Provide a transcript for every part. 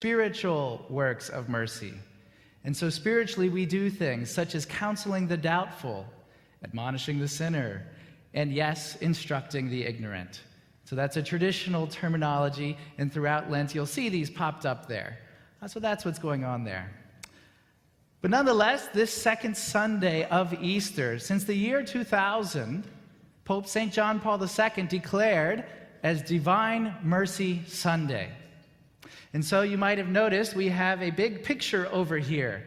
spiritual works of mercy. And so spiritually we do things such as counseling the doubtful, admonishing the sinner, and yes, instructing the ignorant. So that's a traditional terminology, and throughout Lent you'll see these popped up there. So that's what's going on there. But nonetheless, this second Sunday of Easter, since the year 2000, Pope St. John Paul II declared as Divine Mercy Sunday. And so you might have noticed we have a big picture over here.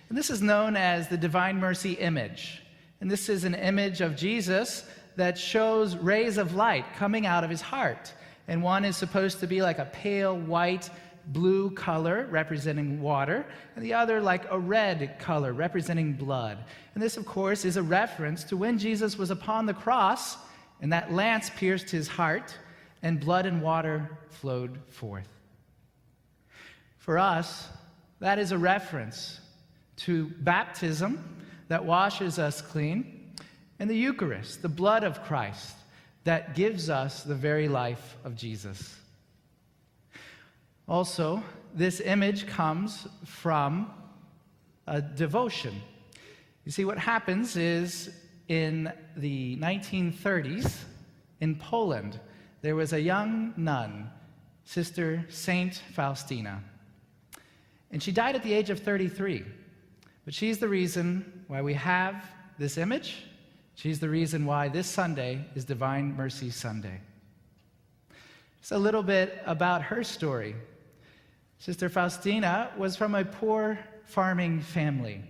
And this is known as the Divine Mercy image. And this is an image of Jesus that shows rays of light coming out of his heart. And one is supposed to be like a pale white, blue color representing water, and the other like a red color representing blood. And this, of course, is a reference to when Jesus was upon the cross and that lance pierced his heart and blood and water flowed forth. For us, that is a reference to baptism that washes us clean, and the Eucharist, the blood of Christ, that gives us the very life of Jesus. Also, this image comes from a devotion. You see, what happens is in the 1930s in Poland, there was a young nun, Sister Saint Faustina. And she died at the age of 33. But she's the reason why we have this image. She's the reason why this Sunday is Divine Mercy Sunday. Just a little bit about her story. Sister Faustina was from a poor farming family.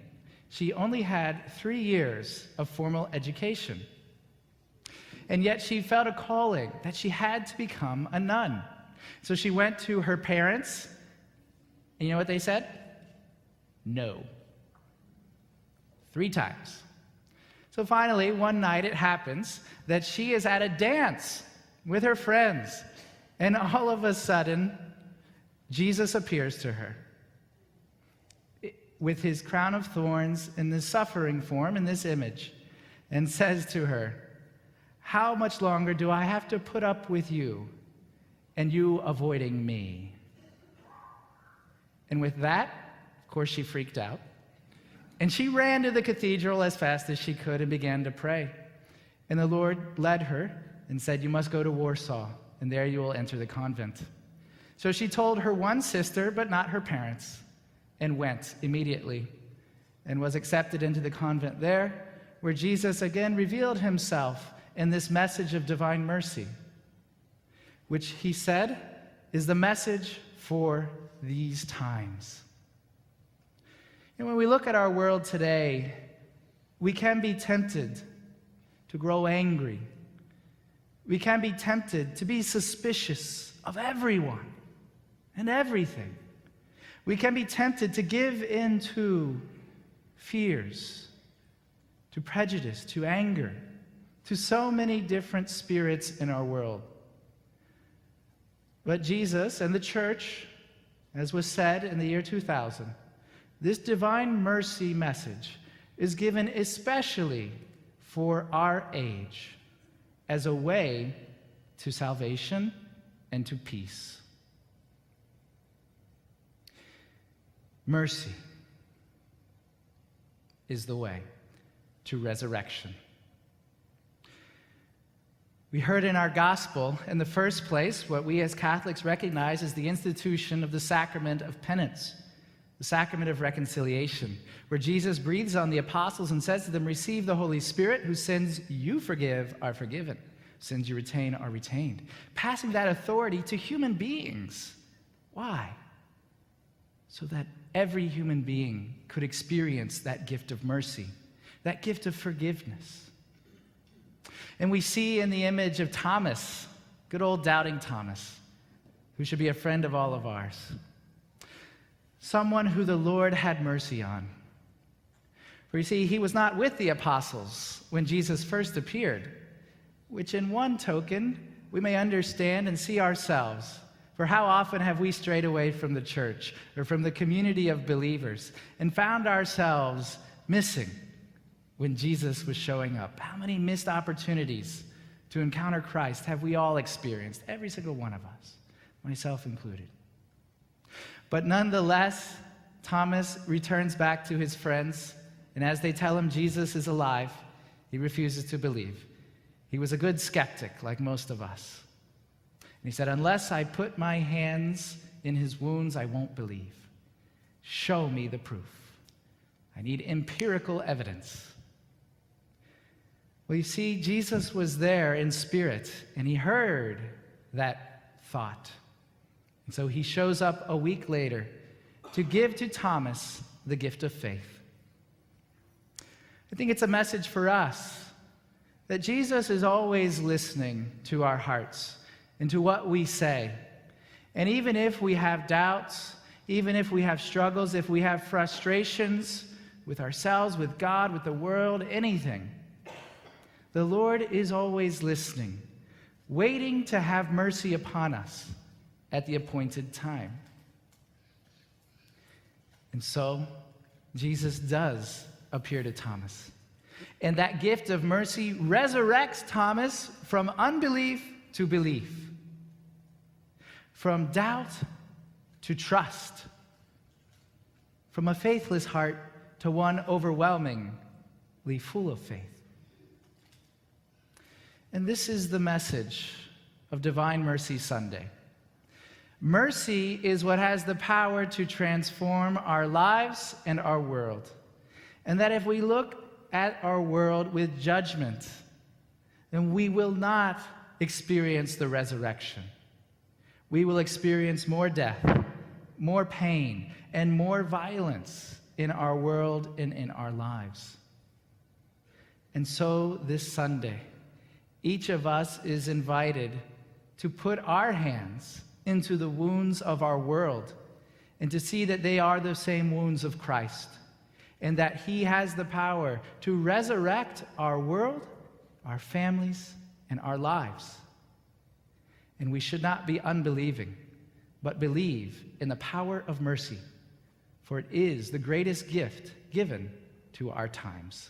She only had 3 years of formal education. And yet she felt a calling that she had to become a nun. So she went to her parents, and you know what they said? No. 3 times. So finally, one night it happens that she is at a dance with her friends, and all of a sudden, Jesus appears to her with his crown of thorns in this suffering form, in this image, and says to her, "How much longer do I have to put up with you and you avoiding me?" And with that, of course, she freaked out. And she ran to the cathedral as fast as she could and began to pray. And the Lord led her and said, "You must go to Warsaw, and there you will enter the convent." So she told her one sister, but not her parents, and went immediately and was accepted into the convent there, where Jesus again revealed himself in this message of divine mercy, which he said is the message for these times. And when we look at our world today, we can be tempted to grow angry. We can be tempted to be suspicious of everyone and everything. We can be tempted to give in to fears, to prejudice, to anger, to so many different spirits in our world. But Jesus and the church, as was said in the year 2000, this divine mercy message is given especially for our age as a way to salvation and to peace. Mercy is the way to resurrection. We heard in our gospel, in the first place, what we as Catholics recognize as the institution of the sacrament of penance, the sacrament of reconciliation, where Jesus breathes on the apostles and says to them, "Receive the Holy Spirit, whose sins you forgive are forgiven, sins you retain are retained," passing that authority to human beings. Why? So that every human being could experience that gift of mercy, that gift of forgiveness. And we see in the image of Thomas, good old doubting Thomas, who should be a friend of all of ours, someone who the Lord had mercy on. For you see, he was not with the apostles when Jesus first appeared, which in one token we may understand and see ourselves. For how often have we strayed away from the church or from the community of believers and found ourselves missing when Jesus was showing up? How many missed opportunities to encounter Christ have we all experienced? Every single one of us, myself included. But nonetheless, Thomas returns back to his friends, and as they tell him Jesus is alive, he refuses to believe. He was a good skeptic, like most of us. And he said, unless I put my hands in his wounds, I won't believe. Show me the proof. I need empirical evidence. Well, you see, Jesus was there in spirit, and he heard that thought. And so he shows up a week later to give to Thomas the gift of faith. I think it's a message for us that Jesus is always listening to our hearts and to what we say. And even if we have doubts, even if we have struggles, if we have frustrations with ourselves, with God, with the world, anything, the Lord is always listening, waiting to have mercy upon us at the appointed time. And so, Jesus does appear to Thomas. And that gift of mercy resurrects Thomas from unbelief to belief, from doubt to trust, from a faithless heart to one overwhelmingly full of faith. And this is the message of Divine Mercy Sunday. Mercy is what has the power to transform our lives and our world. And that if we look at our world with judgment, then we will not experience the resurrection. We will experience more death, more pain, and more violence in our world and in our lives. And so this Sunday, each of us is invited to put our hands into the wounds of our world and to see that they are the same wounds of Christ, and that he has the power to resurrect our world, our families, and our lives. And we should not be unbelieving, but believe in the power of mercy, for it is the greatest gift given to our times.